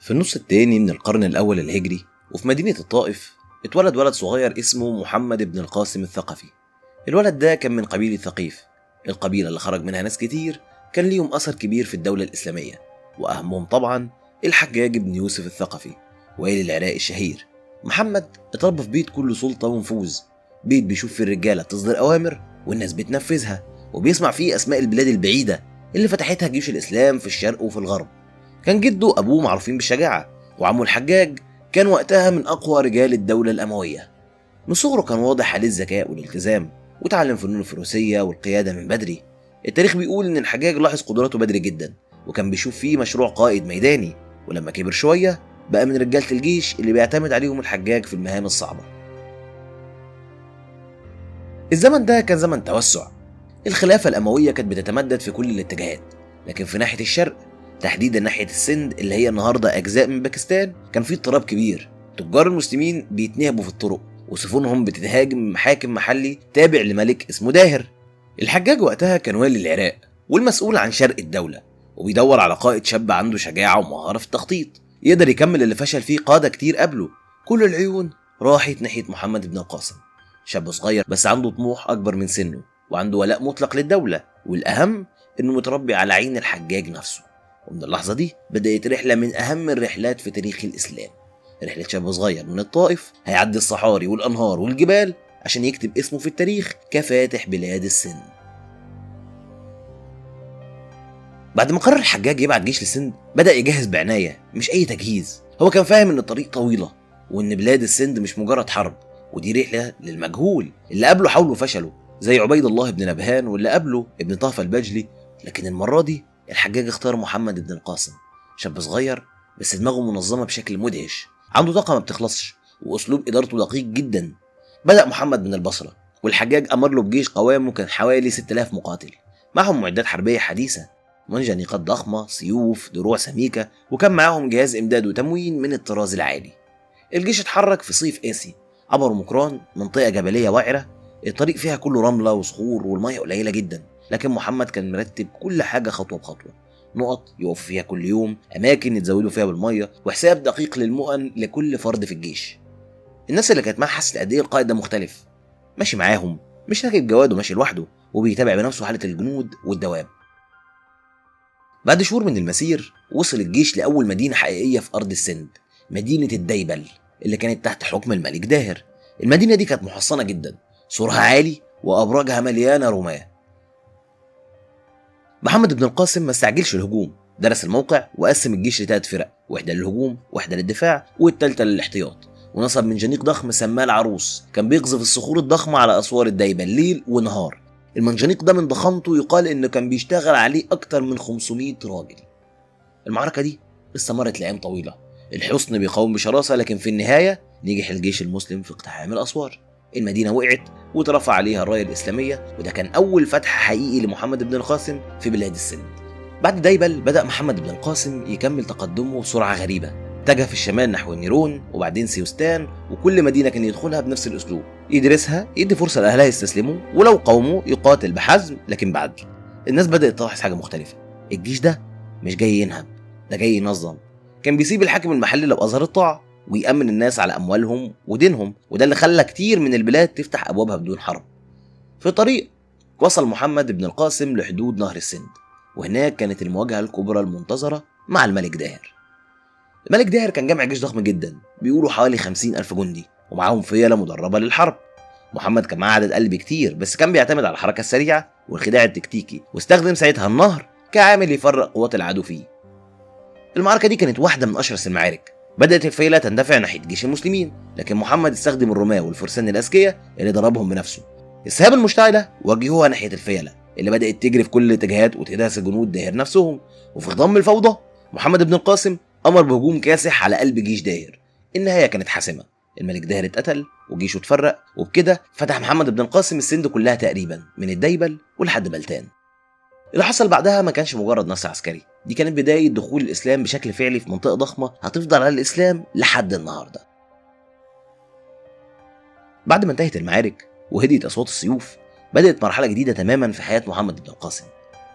في النص التاني من القرن الأول الهجري وفي مدينة الطائف اتولد ولد صغير اسمه محمد بن القاسم الثقفي. الولد ده كان من قبيلة ثقيف، القبيلة اللي خرج منها ناس كتير كان ليهم أثر كبير في الدولة الإسلامية، وأهمهم طبعا الحجاج بن يوسف الثقفي وإلي العراق الشهير. محمد اتربى في بيت كله سلطة ونفوذ، بيت بيشوف فيه الرجالة تصدر أوامر والناس بتنفذها، وبيسمع فيه أسماء البلاد البعيدة اللي فتحتها جيوش الإسلام في الشرق وفي الغرب. كان جده وأبوه معروفين بالشجاعة، وعمه الحجاج كان وقتها من أقوى رجال الدولة الأموية. من صغره كان واضح عليه الذكاء والالتزام، وتعلم فنون الفروسية والقيادة من بدري. التاريخ بيقول إن الحجاج لاحظ قدراته بدري جدا، وكان بيشوف فيه مشروع قائد ميداني، ولما كبر شوية بقى من رجالة الجيش اللي بيعتمد عليهم الحجاج في المهام الصعبة. الزمن ده كان زمن توسع، الخلافة الأموية كانت بتتمدد في كل الاتجاهات، لكن في ناحية الشرق تحديدا ناحية السند اللي هي النهاردة أجزاء من باكستان كان في اضطراب كبير. تجار المسلمين بيتنهبوا في الطرق، وسفنهم بتتهاجم محاكم محلي تابع لملك اسمه داهر. الحجاج وقتها كان والي العراق والمسؤول عن شرق الدولة، وبيدور على قائد شاب عنده شجاعة ومهارة في التخطيط يقدر يكمل اللي فشل فيه قادة كتير قبله. كل العيون راحت ناحية محمد بن القاسم، شاب صغير بس عنده طموح أكبر من سنه، وعنده ولاء مطلق للدولة، والأهم إنه متربي على عين الحجاج نفسه. ومن اللحظة دي بدأت رحلة من أهم الرحلات في تاريخ الإسلام، رحلة شاب صغير من الطائف هيعدي الصحاري والأنهار والجبال عشان يكتب اسمه في التاريخ كفاتح بلاد السند. بعد ما قرر الحجاج يبعت جيش للسند بدأ يجهز بعناية، مش أي تجهيز. هو كان فاهم إن الطريق طويلة، وإن بلاد السند مش مجرد حرب، ودي رحلة للمجهول. اللي قبله حاولوا فشلوا زي عبيد الله بن نبهان، واللي قبله ابن طهفة البجلي، لكن المرة دي الحجاج اختار محمد بن القاسم، شاب صغير بس دماغه منظمة بشكل مدهش، عنده طاقة ما بتخلصش، وأسلوب إدارته دقيق جدا. بدأ محمد من البصرة، والحجاج أمر له بجيش قوامه كان حوالي 6000 مقاتل، معهم معدات حربية حديثة، منجنيقات ضخمة، سيوف، دروع سميكة، وكان معاهم جهاز إمداد وتموين من الطراز العالي. الجيش اتحرك في صيف قاسي، عبروا مكران، منطقة جبلية وعرة، الطريق فيها كله رملة وصخور والمية قليلة جدا، لكن محمد كان مرتب كل حاجة خطوة بخطوة، نقط يقف فيها كل يوم، أماكن يتزودوا فيها بالمية، وحساب دقيق للمؤن لكل فرد في الجيش. الناس اللي كانت معاه حست قد إيه القائد ده مختلف، ماشي معاهم، مش راكب جواد وماشي لوحده، وبيتابع بنفسه حالة الجنود والدواب. بعد شهور من المسير وصل الجيش لأول مدينة حقيقية في أرض السند، مدينة الديبل اللي كانت تحت حكم الملك داهر. المدينة دي كانت محصنة جدا، سورها عالي وأبراجها مليانة رماة. محمد بن القاسم ما استعجلش الهجوم، درس الموقع وقسم الجيش ل3 فرق، واحدة للهجوم واحدة للدفاع والتالتة للاحتياط، ونصب منجنيق ضخم سماه العروس كان بيقذف الصخور الضخمة على أسوار الديبل ليل ونهار. المنجنيق ده من ضخامته يقال إنه كان بيشتغل عليه أكتر من 500 راجل. المعركة دي استمرت لأيام طويلة، الحصن بيقاوم بشراسة، لكن في النهاية نجح الجيش المسلم في اقتحام الأسوار. المدينة وقعت وترفع عليها الراية الإسلامية، وده كان أول فتح حقيقي لمحمد بن القاسم في بلاد السند. بعد ديبل بدأ محمد بن القاسم يكمل تقدمه بسرعة غريبة، اتجه في الشمال نحو النيرون وبعدين سيوستان، وكل مدينة كان يدخلها بنفس الأسلوب، يدرسها، يدي فرصة لأهلها يستسلموا، ولو قاوموا يقاتل بحزم لكن بعدل. الناس بدأت تلاحظ حاجة مختلفة، الجيش ده مش جاي ينهب، ده جاي ينظم. كان بيسيب الحاكم المحلي لو أظهر الطاعة، ويأمن الناس على أموالهم ودينهم، وده اللي خلى كتير من البلاد تفتح أبوابها بدون حرب. في الطريق وصل محمد بن القاسم لحدود نهر السند، وهناك كانت المواجهة الكبرى المنتظرة مع الملك داهر. الملك داهر كان جمع جيش ضخم جدا، بيقولوا حوالي 50,000 جندي، ومعاهم فيلة مدربة للحرب. محمد كان معاه عدد قلب كتير، بس كان بيعتمد على الحركة السريعة والخداع التكتيكي، واستخدم ساعتها النهر كعامل يفرق قوات العدو فيه. المعركة دي كانت واحدة من أشرس المعارك، بدأت الفيلة تندفع ناحية جيش المسلمين، لكن محمد استخدم الرماة والفرسان الأذكياء اللي ضربهم بنفسه. السهام المشتعلة وجهوها ناحية الفيلة اللي بدأت تجري في كل الاتجاهات وتدهس جنود داهر نفسهم. وفي خضم الفوضى محمد بن القاسم أمر بهجوم كاسح على قلب جيش داهر. النهاية كانت حاسمة، الملك داهر اتقتل وجيشه اتفرق، وبكده فتح محمد بن القاسم السند كلها تقريبا من الديبل ولحد بلتان. اللي حصل بعدها ما كانش مجرد نصر عسكري، دي كانت بداية دخول الإسلام بشكل فعلي في منطقة ضخمة هتفضل على الإسلام لحد النهاردة. بعد ما انتهت المعارك وهديت أصوات السيوف، بدأت مرحلة جديدة تماما في حياة محمد بن القاسم.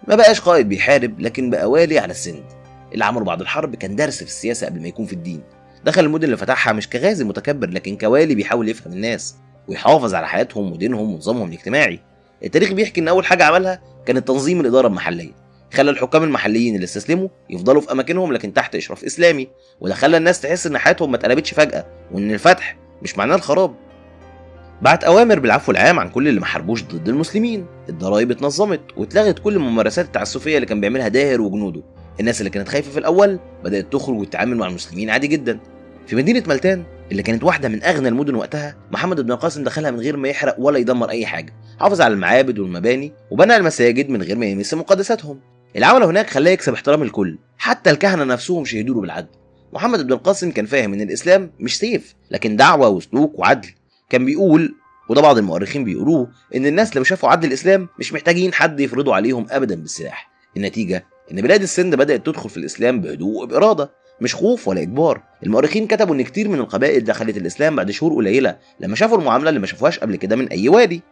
ما بقاش قائد بيحارب، لكن بقى والي على السند. اللي عمله بعد الحرب كان درس في السياسة قبل ما يكون في الدين. دخل المدن اللي فتحها مش كغازي متكبر، لكن كوالي بيحاول يفهم الناس ويحافظ على حياتهم ودينهم ونظامهم الاجتماعي. التاريخ بيحكي ان اول حاجة عملها كانت تنظيم الإدارة المحلية. خلى الحكام المحليين اللي استسلموا يفضلوا في اماكنهم لكن تحت اشراف اسلامي، وده خلى الناس تحس ان حياتهم ما اتقلبتش فجأة، وان الفتح مش معناه الخراب. بعت اوامر بالعفو العام عن كل اللي ما حاربوش ضد المسلمين، الضرايب اتنظمت واتلغت كل الممارسات التعسفيه اللي كان بيعملها داهر وجنوده. الناس اللي كانت خايفه في الاول بدات تخرج وتتعامل مع المسلمين عادي جدا. في مدينه ملتان اللي كانت واحده من اغنى المدن وقتها، محمد بن القاسم دخلها من غير ما يحرق ولا يدمر اي حاجه، حافظ على المعابد والمباني وبنى المساجد من غير ما يمس مقدساتهم. العمل هناك خلاه يكسب احترام الكل، حتى الكهنه نفسهم شهدوا له بالعدل. محمد بن القاسم كان فاهم ان الاسلام مش سيف، لكن دعوه وسلوك وعدل. كان بيقول، وده بعض المؤرخين بيقولوه، ان الناس لو شافوا عدل الاسلام مش محتاجين حد يفرضه عليهم ابدا بالسلاح. النتيجه ان بلاد السند بدات تدخل في الاسلام بهدوء وباراده، مش خوف ولا اجبار. المؤرخين كتبوا ان كتير من القبائل دخلت الاسلام بعد شهور قليله لما شافوا المعامله اللي ما شافوهاش قبل كده من اي وادي.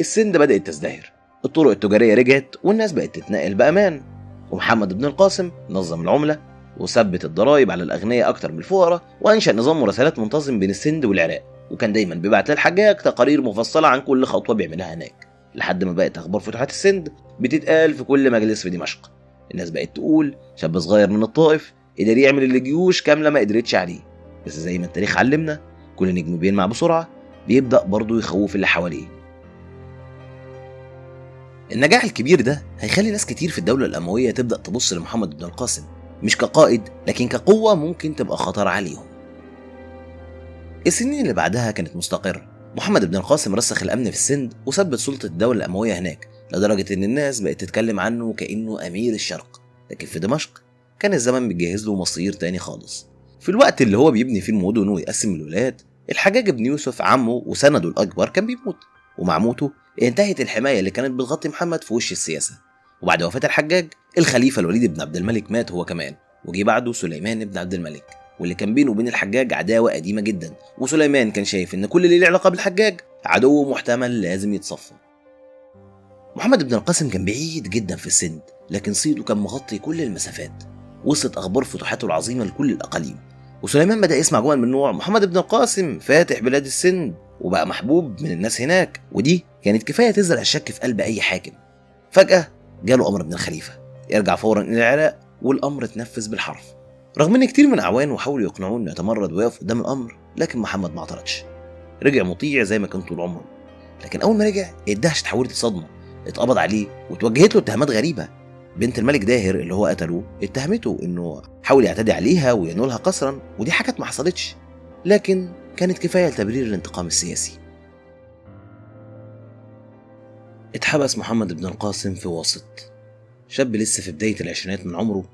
السند بدات تزدهر، الطرق التجاريه رجعت والناس بقت تتنقل بامان، ومحمد بن القاسم نظم العمله وثبت الضرائب على الاغنياء اكتر من الفقراء، وانشا نظام مراسلات منتظم بين السند والعراق، وكان دايما بيبعت للحجاج تقارير مفصله عن كل خطوه بيعملها هناك، لحد ما بقت اخبار فتوحات السند بتتقال في كل مجلس في دمشق. الناس بقت تقول شاب صغير من الطائف قدر يعمل اللي جيوش كامله ما قدرتش عليه. بس زي ما التاريخ علمنا، كل نجم بيلمع بسرعه بيبدا برضه يخوف اللي حواليه. النجاح الكبير ده هيخلي ناس كتير في الدوله الامويه تبدا تبص لمحمد بن القاسم مش كقائد، لكن كقوه ممكن تبقى خطر عليهم. السنين اللي بعدها كانت مستقرة. محمد بن القاسم رسخ الأمن في السند وثبت سلطة الدولة الأموية هناك، لدرجة إن الناس بقت تتكلم عنه كأنه أمير الشرق. لكن في دمشق كان الزمن بيجهز له مصير تاني خالص. في الوقت اللي هو بيبني فيه المدن ويقسم الولايات، الحجاج بن يوسف عمه وسنده الأكبر كان بيموت، ومع موته انتهت الحماية اللي كانت بتغطي محمد في وش السياسة. وبعد وفاة الحجاج، الخليفة الوليد بن عبد الملك مات هو كمان، وجي بعده سليمان بن عبد الملك، واللي كان بينه وبين الحجاج عداوة قديمة جدا. وسليمان كان شايف ان كل اللي له علاقة بالحجاج عدو محتمل لازم يتصفى. محمد بن القاسم كان بعيد جدا في السند، لكن صيته كان مغطي كل المسافات. وصلت اخبار فتوحاته العظيمة لكل الاقاليم، وسليمان بدأ يسمع جمل من نوع محمد بن القاسم فاتح بلاد السند وبقى محبوب من الناس هناك، ودي كانت كفاية تزرع الشك في قلب اي حاكم. فجأة جاله امر من الخليفة يرجع فورا الى العراق، والامر اتنفذ بالحرف. رغم ان كتير من اعوانه حاولوا يقنعوه انه يتمرد ويقف قدام الامر، لكن محمد ما اعترضش، رجع مطيع زي ما كان طول عمره. لكن اول ما رجع الدهشه اتحولت لصدمه، اتقبض عليه وتوجهت له اتهامات غريبه. بنت الملك داهر اللي هو قتله اتهمته انه حاول يعتدي عليها وينولها قسرا، ودي حاجات ما حصلتش، لكن كانت كفايه لتبرير الانتقام السياسي. اتحبس محمد بن القاسم في واسط، شاب لسه في بدايه العشرينات من عمره،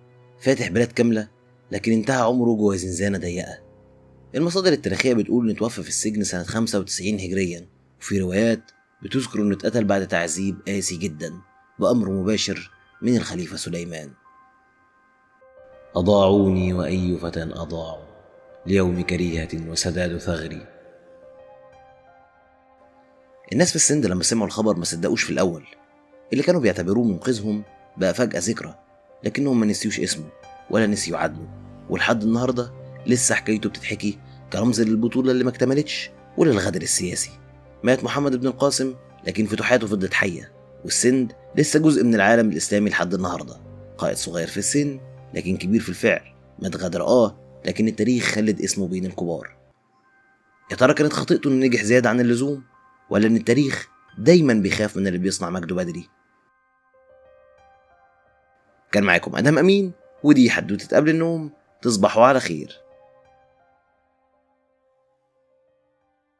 فاتح بلاد كامله، لكن انتهى عمره جوه زنزانة ضيقة. المصادر التاريخية بتقول انه توفى في السجن سنة 95 هجريا، وفي روايات بتذكر انه اتقتل بعد تعذيب قاسي جدا بأمر مباشر من الخليفة سليمان. أضاعوني وأي فتى أضاعوا ليوم كريهة وسداد ثغري. الناس في السند لما سمعوا الخبر ما صدقوش في الأول. اللي كانوا بيعتبروه منقذهم بقى فجأة ذكرى، لكنهم ما نسيوش اسمه ولا نسيوا عدله، ولحد النهارده لسه حكايته بتتحكي كرمز للبطولة اللي ما اكتملتش وللغدر السياسي. مات محمد بن القاسم، لكن فتوحاته فضلت حية، والسند لسه جزء من العالم الإسلامي لحد النهارده. قائد صغير في السن لكن كبير في الفعل، مات غدر لكن التاريخ خلد اسمه بين الكبار. يا ترى كانت خطيئته انه نجح زيادة عن اللزوم، ولا ان التاريخ دايما بيخاف من اللي بيصنع مجده بدري؟ كان معاكم أدهم أمين، ودي حدوتة قبل النوم. تصبحوا على خير.